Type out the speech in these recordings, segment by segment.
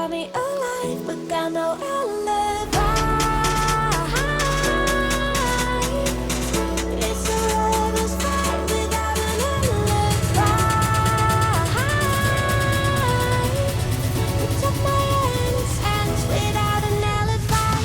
brought me alive, but got no alibi. It's a rebel's fight without an alibi. You took my hands without an alibi.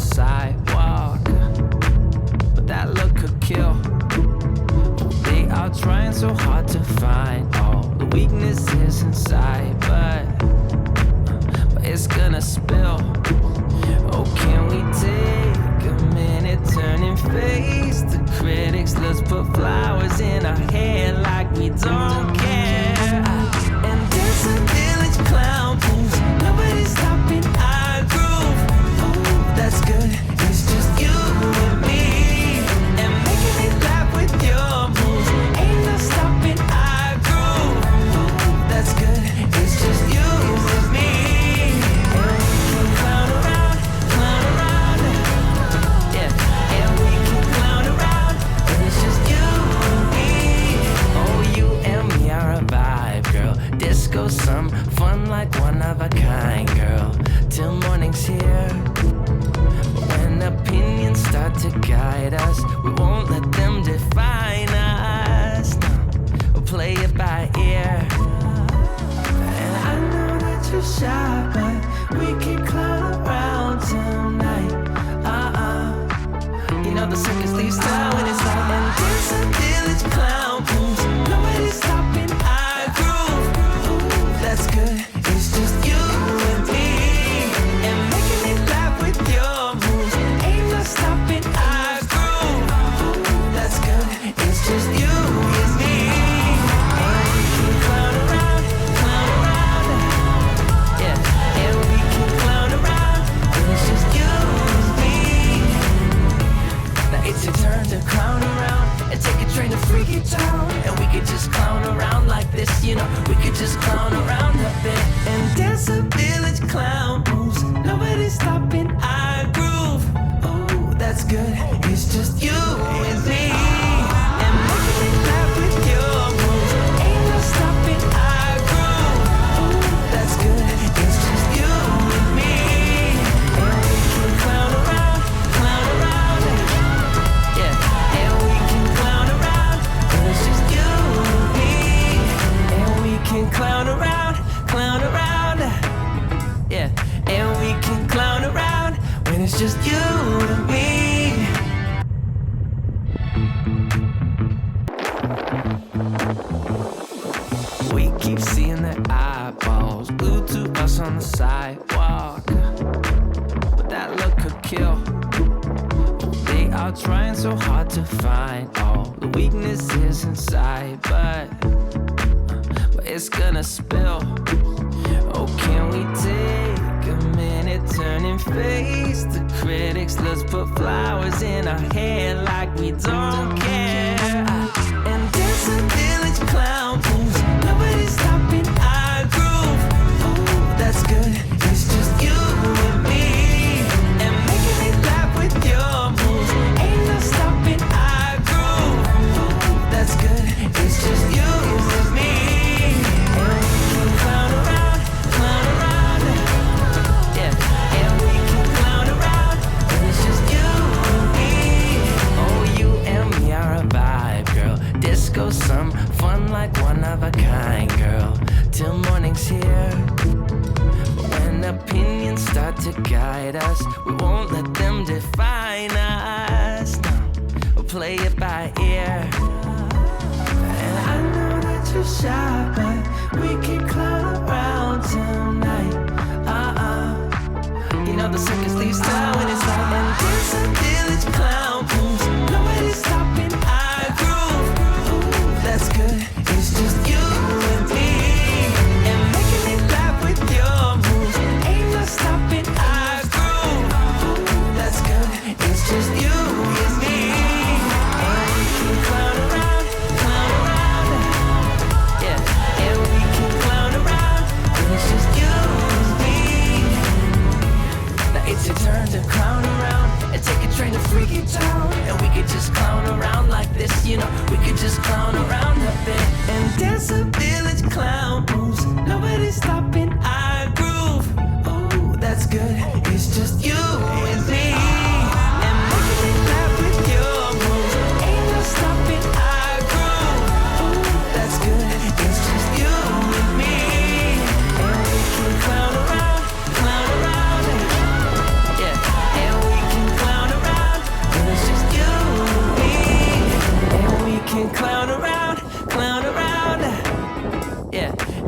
sidewalk, but that look could kill. They are trying so hard to find all the weaknesses inside, but it's gonna spill. Oh, can we take a minute, turn and face the critics? Let's put flowers in our hair like we don't care. And there's a village clown booth, nobody's stopping our groove. Oh, that's good, it's just you and me, and making me laugh with your moves. Ain't no stopping our groove. Oh, that's good, it's just you and me. Disco, some fun like one of a kind, girl, till morning's here. When opinions start to guide us, we won't let them define us. No, we'll play it by ear. And I know that you're shy, but we can clown around tonight. You know the circus leaves town when it's light, and there's a village clown booth, nobody's stopping our groove. Ooh, that's good, it's just you and me, and making me laugh with your moves. Ain't no stopping our groove. Ooh, that's good, it's just you and me, and we can clown around, yeah, and we can clown around, and it's just you and me. Now it's your turn to clown around and take a train to freaky town, and we could just clown around like this, you know. We could just clown around a bit, and dance a village clown moves. Nobody's stopping our groove. Oh, that's good. It's just you and me, and making me laugh with your moves. Ain't no stopping our groove. Oh, that's good. It's just you and me, and we can clown around, yeah, and we can clown around, and it's just you and me, and we can clown around, yeah, and we can clown around when it's just you and me. We keep seeing their eyeballs glued to us on the sidewalk, but that look could kill. They are trying so hard to find all the weaknesses inside, but it's gonna spill. Oh, can we take a minute, turn and face the critics? Let's put flowers in our hair like we don't care. And there's a village clown booth, nobody's stopping our groove. Oh, that's good, it's just you and me, and making me laugh with your moves. Ain't no stopping our groove. Oh, that's good, it's just you and me, and we can clown around, yeah, and we can clown around, and it's just you and me. Oh, you and me are a vibe, girl. Disco, some fun like one of a kind, girl, till morning's here. When opinions start to guide us, we won't let them define us. No, we'll play it by ear. And I know that you're shy, but we can clown around tonight. You know the circus leaves town when it's light, and there's a village clown booth, nobody's stopping our groove. Ooh, that's good, it's just you and me, and making me laugh with your moves. Ain't no stopping our groove. Ooh, that's good, it's just you and me, and we can clown around, yeah, and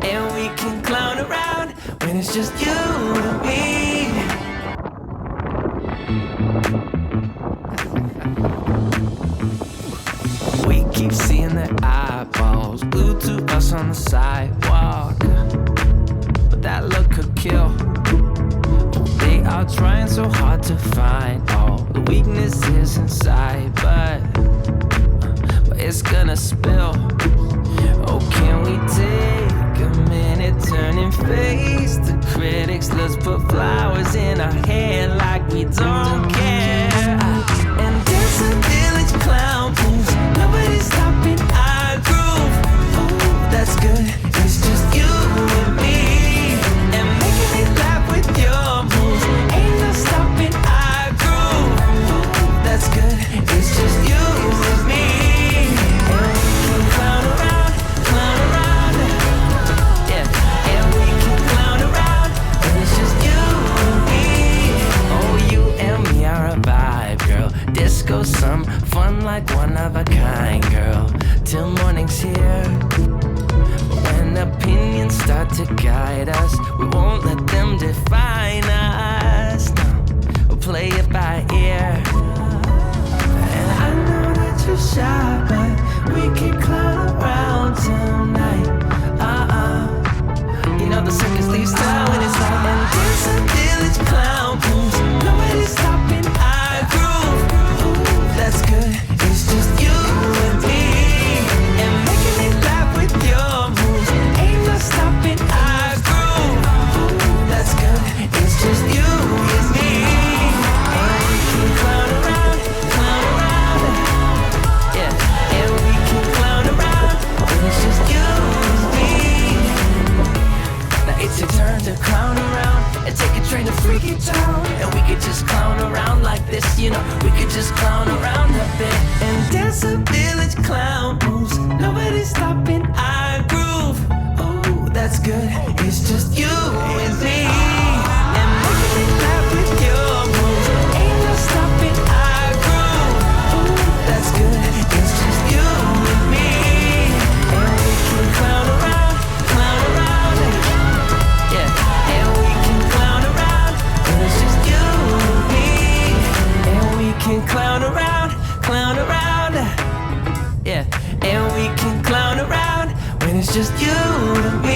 And we can clown around when it's just you and me. We keep seeing their eyeballs glued to us on the sidewalk, but that look could kill. They are trying so hard to find all the weaknesses inside, but it's gonna spill. Oh, can we take a minute, turn and face the critics? Let's put flowers in our hair like we don't care. And dance a village clown moves. Nobody's stopping our groove. Ooh, that's good. It's just you and me. And making me laugh with your moves. Ain't no stopping our groove. Ooh, that's good. It's just you and me. And we can clown around, clown around. Yeah, and we can clown around. And it's just you and me. Oh, you and me are a vibe, girl. Disco, some fun like one of a kind, girl. Till morning's here. When opinions start to guide us, we won't let them define us. No, we'll play it by ear. And I know that you're shy, but we can clown around tonight. You know the circus leaves town when it's light. And there's a village clown moves. Nobody's stopping our groove. Ooh, that's good. It's just you and me. And making me laugh with your moves. Ain't no stopping our groove. Ooh, that's good. It's just you and me. And we can clown around, clown around. Yeah, and we can clown around. And it's just you and me. Now it's your turn to clown around and take a train to Freaky Town. And we could just clown around like this, you know. We could just clown around a bit and dance a village clown moves. Nobody's stopping our groove. Oh, that's good. It's just you and me. And making me laugh with your moves. Ain't no stopping our groove. Oh, that's good. It's just you and me. And we can clown around, clown around. Yeah, and we can clown around. And it's just you and me. And we can clown around, clown around. Yeah, and we can clown around when it's just you and me.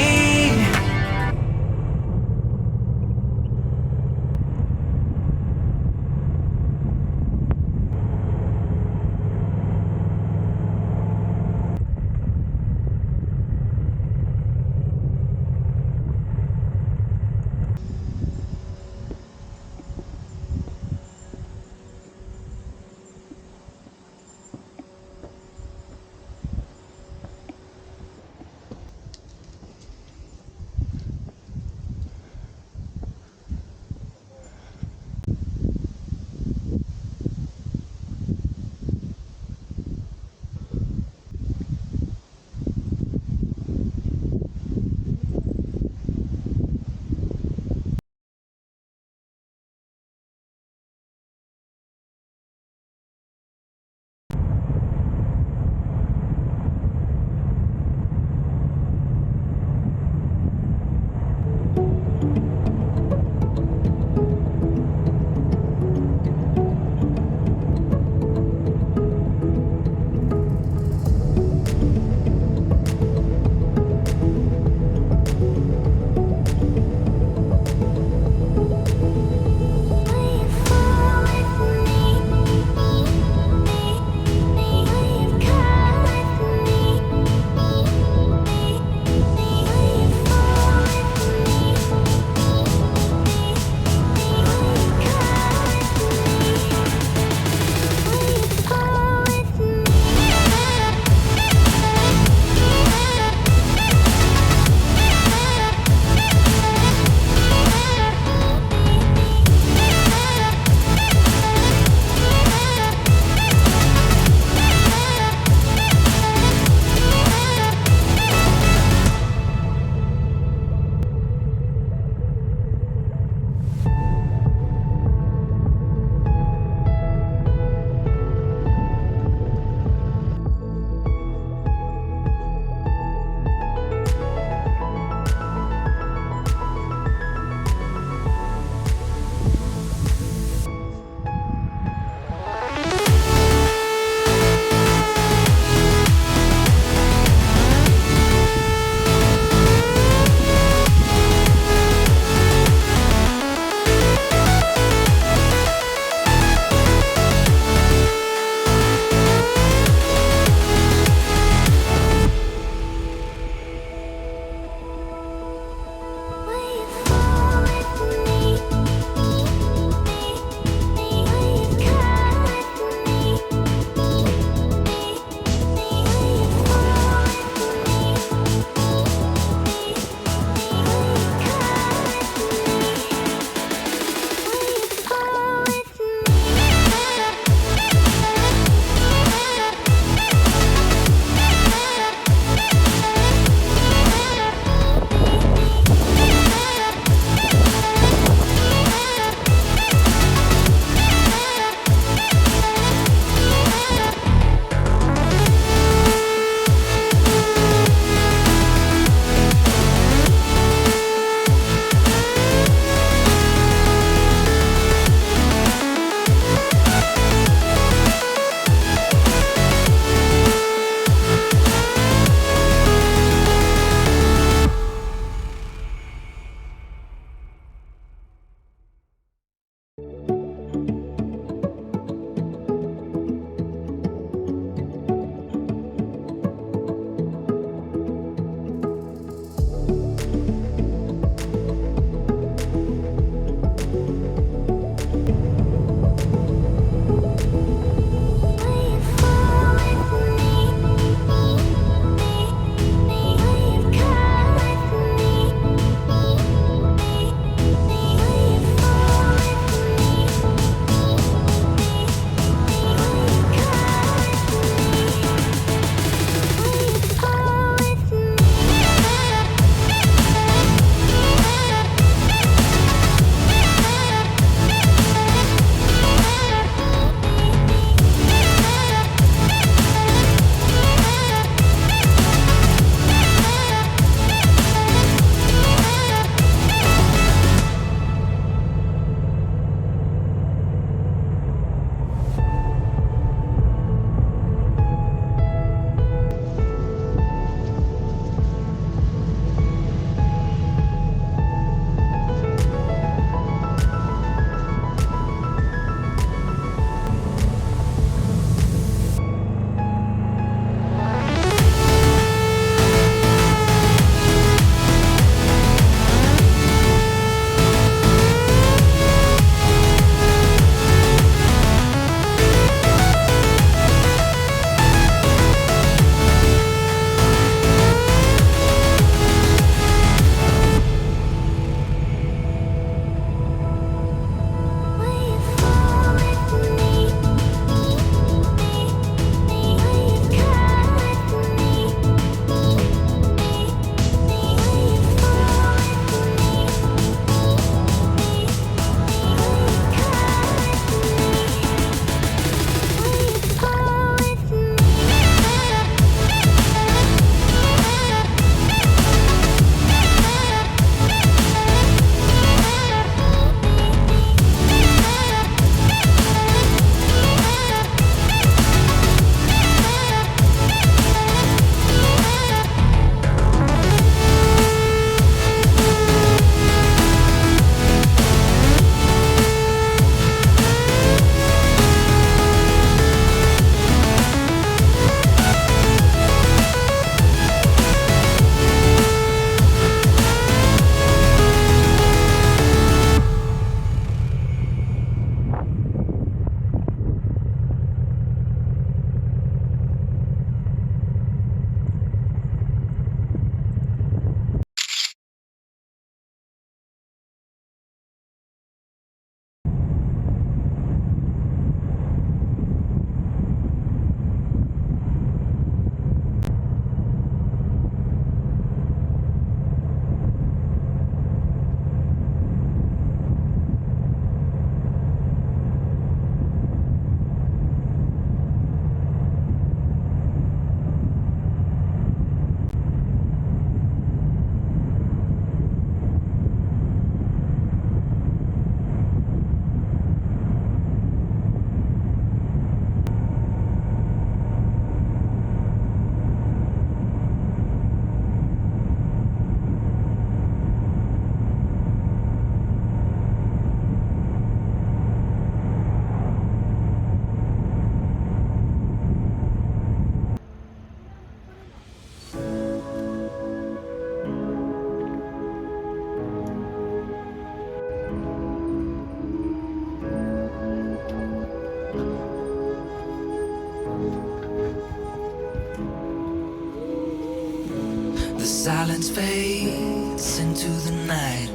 The silence fades into the night.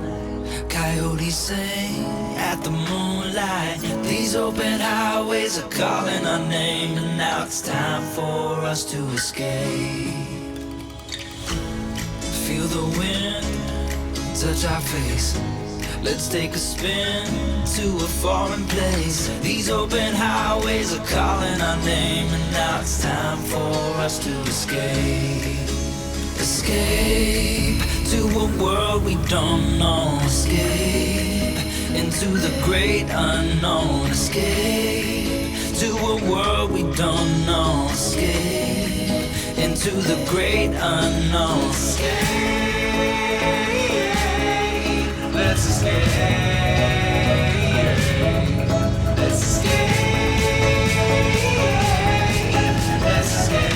Coyotes sing at the moonlight. These open highways are calling our name, and now it's time for us to escape. Feel the wind touch our face. Let's take a spin to a foreign place. These open highways are calling our name, and now it's time for us to escape. Escape to a world we don't know. Escape into the great unknown. Escape to a world we don't know. Escape into the great unknown. Escape. Let's escape. Let's escape. Let's escape.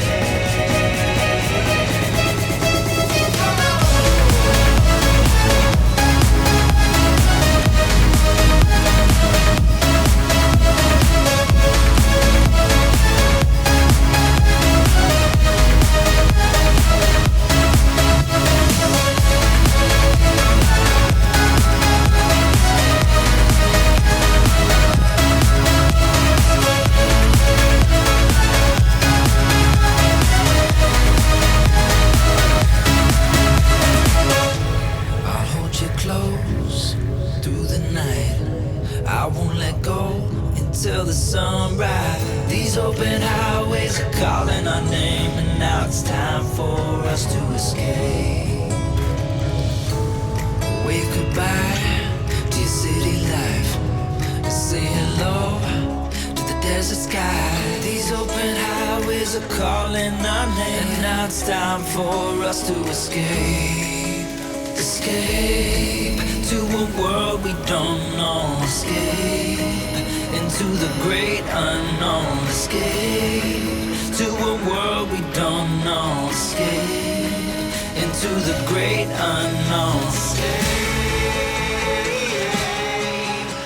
Till the sunrise. These open highways are calling our name, and now it's time for us to escape. Wave goodbye to your city life and say hello to the desert sky. These open highways are calling our name, and now it's time for us to escape. Escape to a world we don't know. Escape into the great unknown. Escape to a world we don't know. Escape into the great unknown. Escape.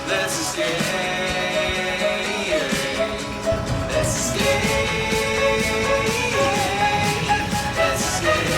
Let's escape. Let's escape. Let's escape.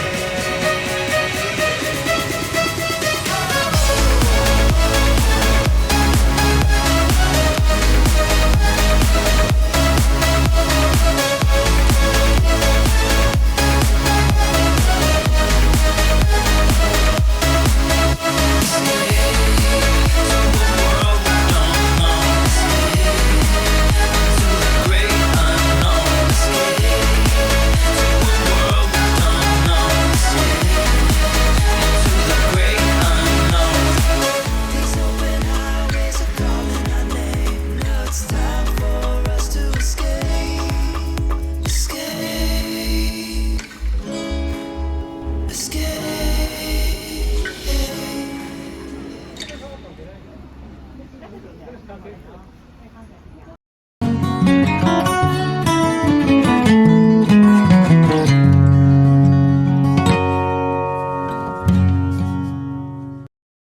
Escape.